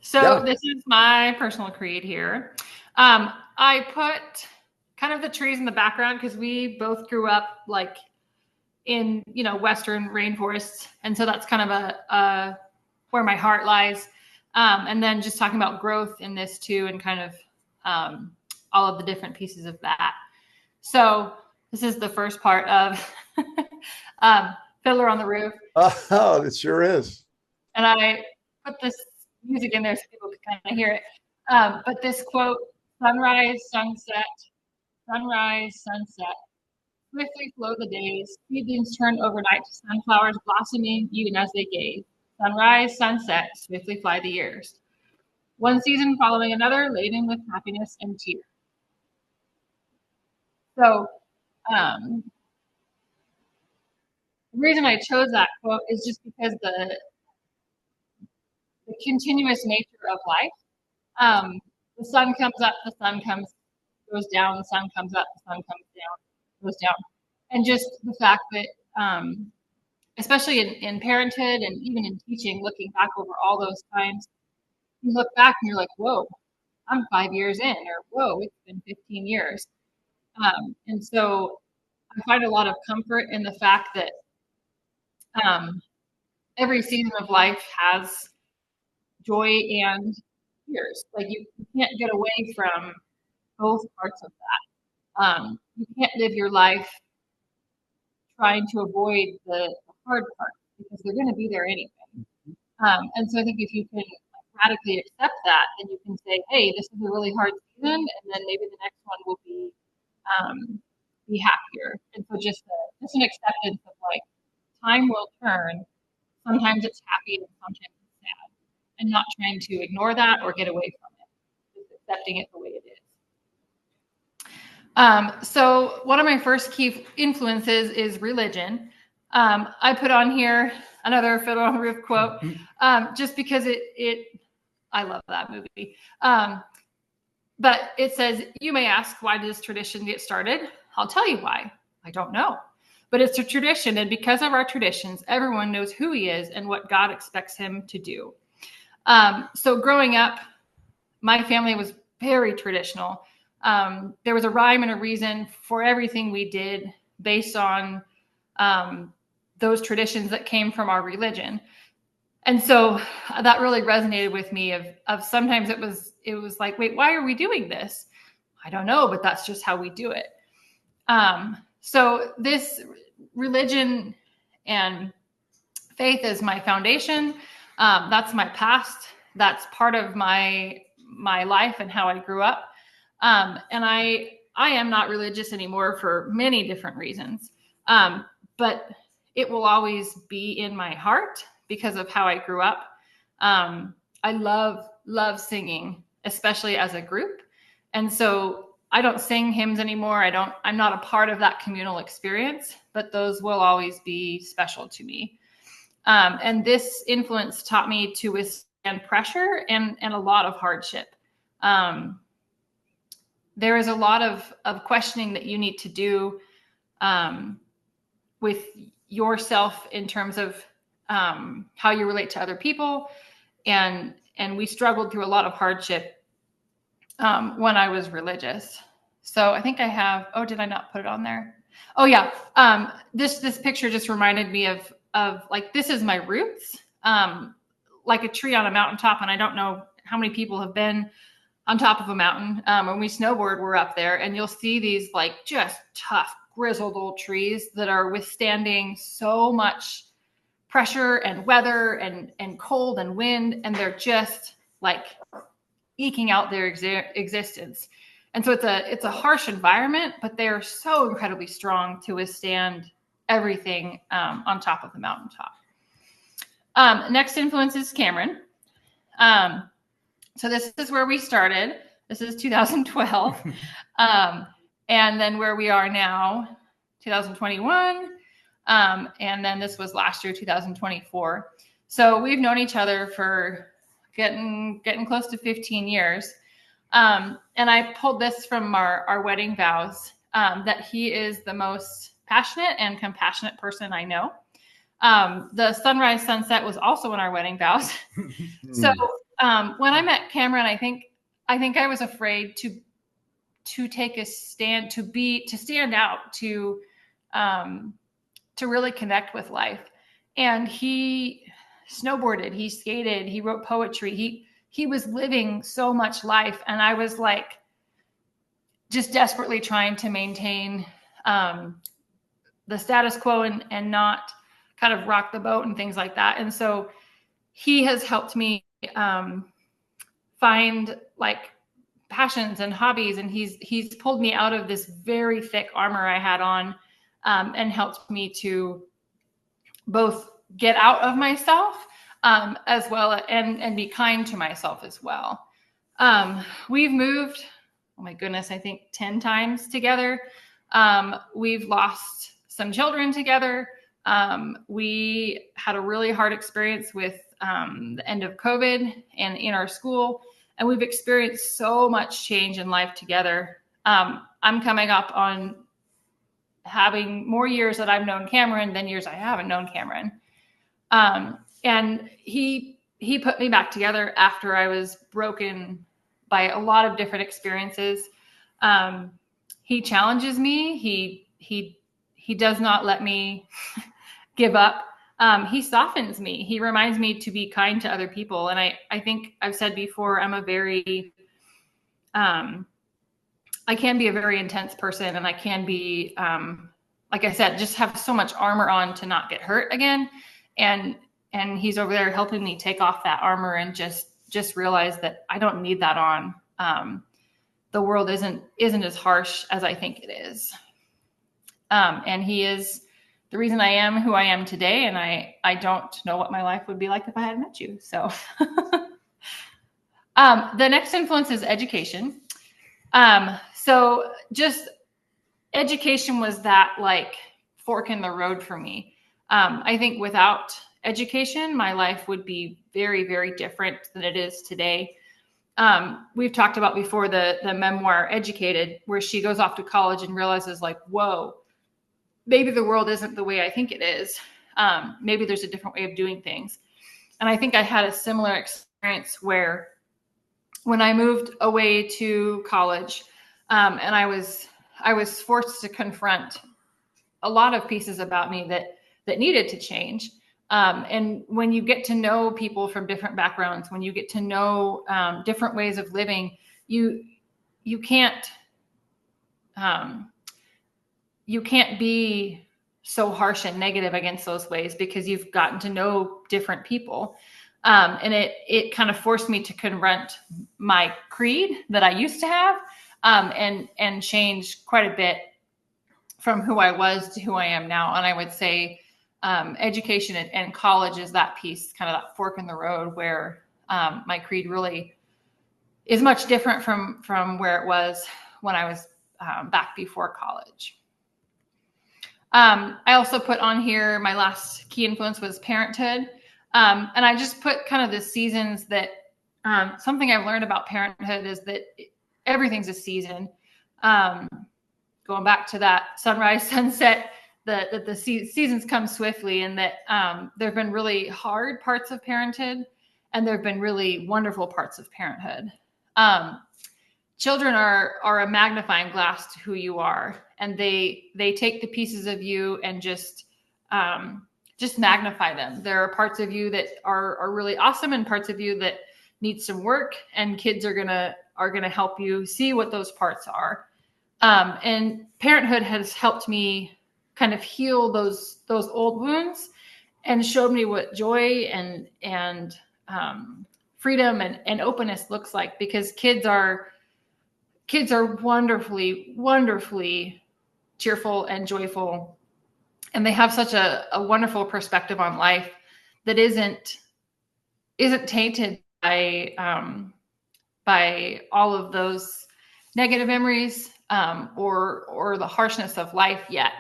So this is my personal creed here. I put kind of the trees in the background because we both grew up like in, Western rainforests. And so that's kind of a where my heart lies. And then just talking about growth in this too, and kind of all of the different pieces of that. So this is the first part of Fiddler on the Roof. Oh, it sure is. And I put this music in there so people could kind of hear it. But this quote, sunrise, sunset, swiftly flow the days, seedlings turn overnight to sunflowers blossoming even as they gaze. Sunrise, sunset, swiftly fly the years. One season following another, laden with happiness and cheer. So the reason I chose that quote is just because the continuous nature of life. The sun comes up, the sun goes down, the sun comes up, the sun comes down, goes down. And just the fact that, especially in parenthood and even in teaching, looking back over all those times, you look back and you're like, whoa, I'm 5 years in, or whoa, it's been 15 years. And so I find a lot of comfort in the fact that every season of life has joy and tears. Like you can't get away from both parts of that. You can't live your life trying to avoid the hard parts because they're going to be there anyway. And so I think if you can radically accept that, then you can say, hey, this is a really hard season, and then maybe the next one will be happier. And so just an acceptance of like time will turn. Sometimes it's happy and sometimes it's sad, and not trying to ignore that or get away from it, just accepting it the way it is. So one of my first key influences is religion. I put on here another Fiddler on the Roof quote, just because I love that movie. But it says, you may ask, why did this tradition get started? I'll tell you why. I don't know. But it's a tradition, and because of our traditions, everyone knows who he is and what God expects him to do. So growing up, my family was very traditional. There was a rhyme and a reason for everything we did based on those traditions that came from our religion. And so that really resonated with me of sometimes it was like, wait, why are we doing this? I don't know, but that's just how we do it. So this religion and faith is my foundation. That's my past. That's part of my life and how I grew up. And I am not religious anymore for many different reasons. But it will always be in my heart because of how I grew up. I love singing, especially as a group. And so I don't sing hymns anymore. I'm not a part of that communal experience, but those will always be special to me. And this influence taught me to withstand pressure and a lot of hardship. There is a lot of questioning that you need to do with yourself in terms of how you relate to other people. And we struggled through a lot of hardship when I was religious. So I think I have, did I not put it on there? Oh yeah. This picture just reminded me of like, this is my roots, like a tree on a mountaintop. And I don't know how many people have been on top of a mountain. When we snowboard, we're up there and you'll see these like just tough, grizzled old trees that are withstanding so much pressure and weather and cold and wind. And they're just like eking out their existence. And so it's a harsh environment, but they are so incredibly strong to withstand everything on top of the mountaintop. Next influence is Cameron. So this is where we started. This is 2012. And then where we are now, 2021. And then this was last year, 2024. So we've known each other for getting close to 15 years. And I pulled this from our wedding vows, that he is the most passionate and compassionate person I know. The sunrise sunset was also in our wedding vows. So When I met Cameron, I think I was afraid to take a stand, to stand out, to really connect with life. And he snowboarded, he skated, he wrote poetry. He was living so much life, and I was like just desperately trying to maintain the status quo and not kind of rock the boat and things like that. And so he has helped me find like passions and hobbies, and he's pulled me out of this very thick armor I had on, and helped me to both get out of myself, as well, and be kind to myself as well. We've moved, oh my goodness, I think 10 times together. We've lost some children together. We had a really hard experience with the end of COVID and in our school, and we've experienced so much change in life together. I'm coming up on having more years that I've known Cameron than years I haven't known Cameron. And he put me back together after I was broken by a lot of different experiences. He challenges me. He does not let me give up. He softens me. He reminds me to be kind to other people. And I think I've said before, I'm a very, I can be a very intense person, and I can be, like I said, just have so much armor on to not get hurt again. And he's over there helping me take off that armor and just realize that I don't need that on. The world isn't as harsh as I think it is. And he is the reason I am who I am today. And I don't know what my life would be like if I hadn't met you. So the next influence is education. So just education was that like fork in the road for me. I think without education, my life would be very, very different than it is today. We've talked about before the memoir Educated, where she goes off to college and realizes like, whoa, maybe the world isn't the way I think it is. Maybe there's a different way of doing things. And I think I had a similar experience where when I moved away to college, and I was forced to confront a lot of pieces about me that needed to change. And when you get to know people from different backgrounds, when you get to know different ways of living, you can't be so harsh and negative against those ways, because you've gotten to know different people. And it kind of forced me to confront my creed that I used to have, and change quite a bit from who I was to who I am now. And I would say education and college is that piece, kind of that fork in the road, where my creed really is much different from where it was when I was back before college. I also put on here, my last key influence was parenthood. And I just put kind of the seasons that, something I've learned about parenthood is that everything's a season. Going back to that sunrise, sunset, the seasons come swiftly, and that there have been really hard parts of parenthood, and there have been really wonderful parts of parenthood. Children are a magnifying glass to who you are, and they take the pieces of you and just magnify them. There are parts of you that are really awesome, and parts of you that need some work, and kids are gonna help you see what those parts are. And parenthood has helped me kind of heal those old wounds, and showed me what joy and freedom and openness looks like, because kids are wonderfully, wonderfully cheerful and joyful. And they have such a wonderful perspective on life that isn't tainted by all of those negative memories, or the harshness of life yet.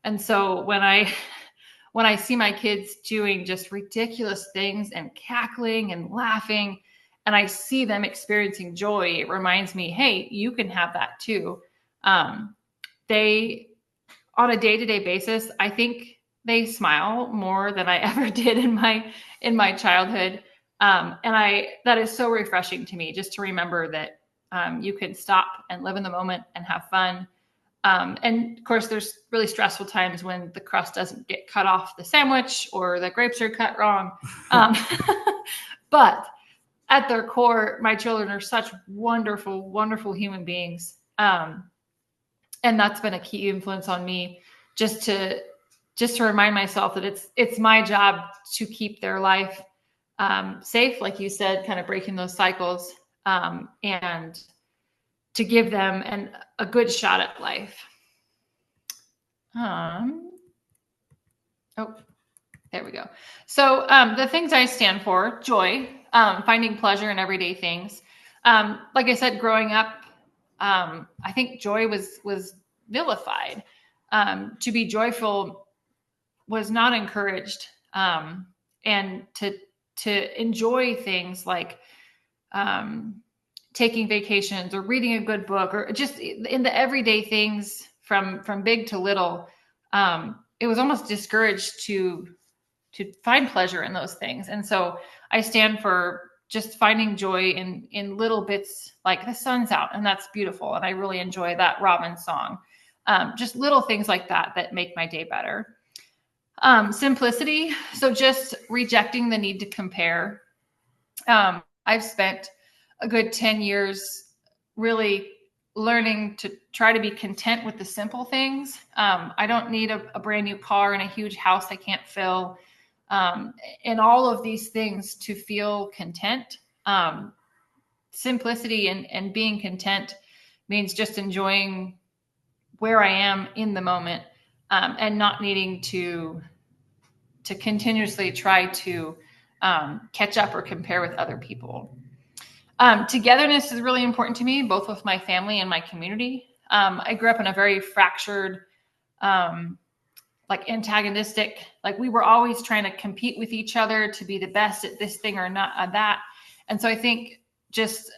And so when I see my kids doing just ridiculous things and cackling and laughing, and I see them experiencing joy, it reminds me, hey, you can have that too. They, on a day-to-day basis, I think they smile more than I ever did in my childhood. And that is so refreshing to me, just to remember that you can stop and live in the moment and have fun. And of course, there's really stressful times when the crust doesn't get cut off the sandwich or the grapes are cut wrong. But at their core, my children are such wonderful, wonderful human beings. And that's been a key influence on me, just to remind myself that it's my job to keep their life safe, like you said, kind of breaking those cycles, and to give them a good shot at life. Oh, there we go. So the things I stand for: joy, finding pleasure in everyday things. Like I said, growing up, I think joy was vilified. To be joyful was not encouraged, and to enjoy things like taking vacations or reading a good book, or just in the everyday things from big to little, it was almost discouraged to find pleasure in those things. And so I stand for just finding joy in little bits, like the sun's out and that's beautiful, and I really enjoy that Robin song. Just little things like that make my day better. Simplicity. So just rejecting the need to compare. I've spent a good 10 years really learning to try to be content with the simple things. I don't need a brand new car and a huge house I can't fill, and all of these things to feel content. Simplicity and being content means just enjoying where I am in the moment, and not needing to continuously try to catch up or compare with other people. Togetherness is really important to me, both with my family and my community. I grew up in a very fractured, like antagonistic, like we were always trying to compete with each other to be the best at this thing or not at that. And so I think just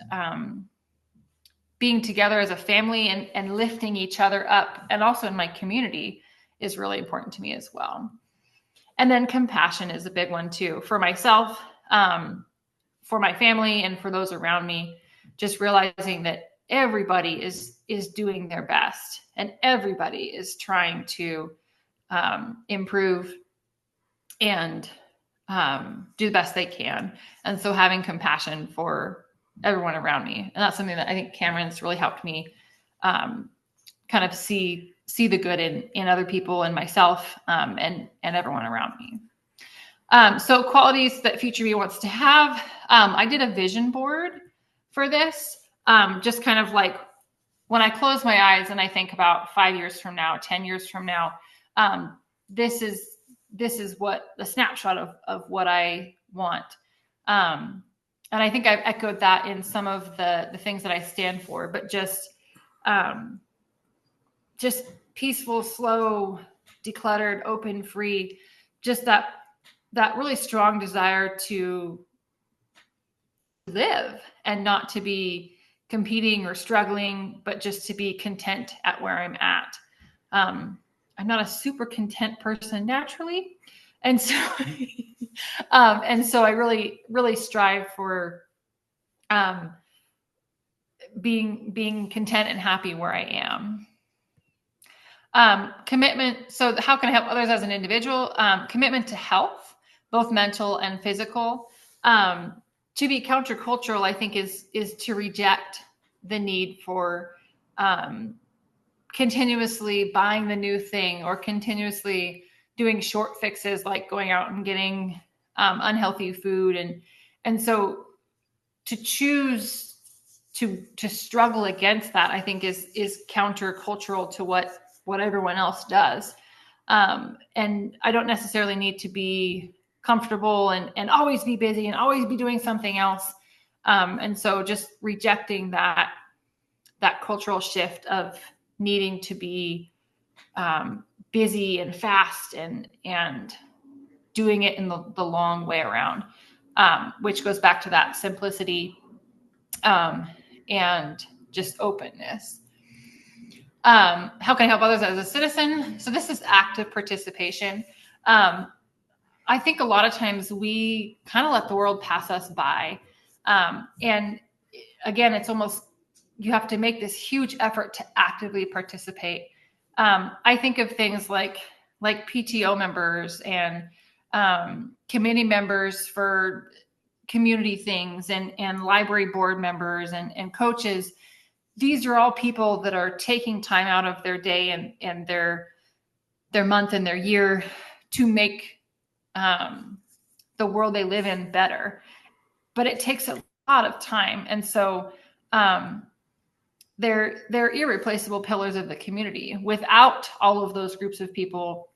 being together as a family and lifting each other up, and also in my community, is really important to me as well. And then compassion is a big one too, for myself, for my family, and for those around me. Just realizing that everybody is doing their best, and everybody is trying to improve and do the best they can. And so having compassion for everyone around me, and that's something that I think Cameron's really helped me kind of see the good in other people and myself, and everyone around me. So qualities that future me wants to have. I did a vision board for this, just kind of like when I close my eyes and I think about 5 years from now, 10 years from now, this is what the snapshot of what I want. And I think I've echoed that in some of the things that I stand for, but just peaceful, slow, decluttered, open, free, just that really strong desire to live and not to be competing or struggling, but just to be content at where I'm at. I'm not a super content person naturally. And so, I really, really strive for being content and happy where I am. Commitment. So how can I help others as an individual? Commitment to health, both mental and physical. To be countercultural, I think is to reject the need for continuously buying the new thing, or continuously doing short fixes, like going out and getting unhealthy food. And so to choose to struggle against that, I think is countercultural to what everyone else does. And I don't necessarily need to be comfortable and always be busy and always be doing something else. And so just rejecting that cultural shift of needing to be busy and fast and doing it in the long way around, which goes back to that simplicity and just openness. How can I help others as a citizen? So this is active participation. I think a lot of times we kind of let the world pass us by. And again, it's almost, you have to make this huge effort to actively participate. I think of things like PTO members and committee members for community things and library board members and coaches. These are all people that are taking time out of their day and their month and their year to make the world they live in better. But it takes a lot of time. And so they're irreplaceable pillars of the community. Without all of those groups of people,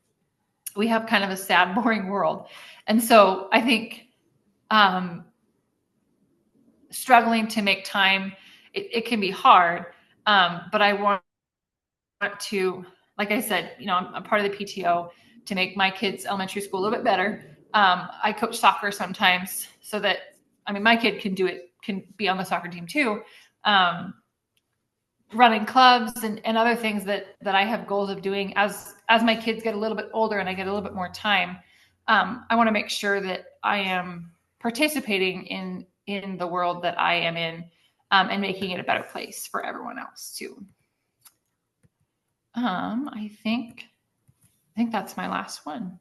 we have kind of a sad, boring world. And so I think struggling to make time, it can be hard. But I want to, like I said, I'm part of the PTO to make my kids' elementary school a little bit better. I coach soccer sometimes so that, my kid can be on the soccer team too. Running clubs and other things that I have goals of doing as my kids get a little bit older and I get a little bit more time. I want to make sure that I am participating in the world that I am in, and making it a better place for everyone else too. I think that's my last one.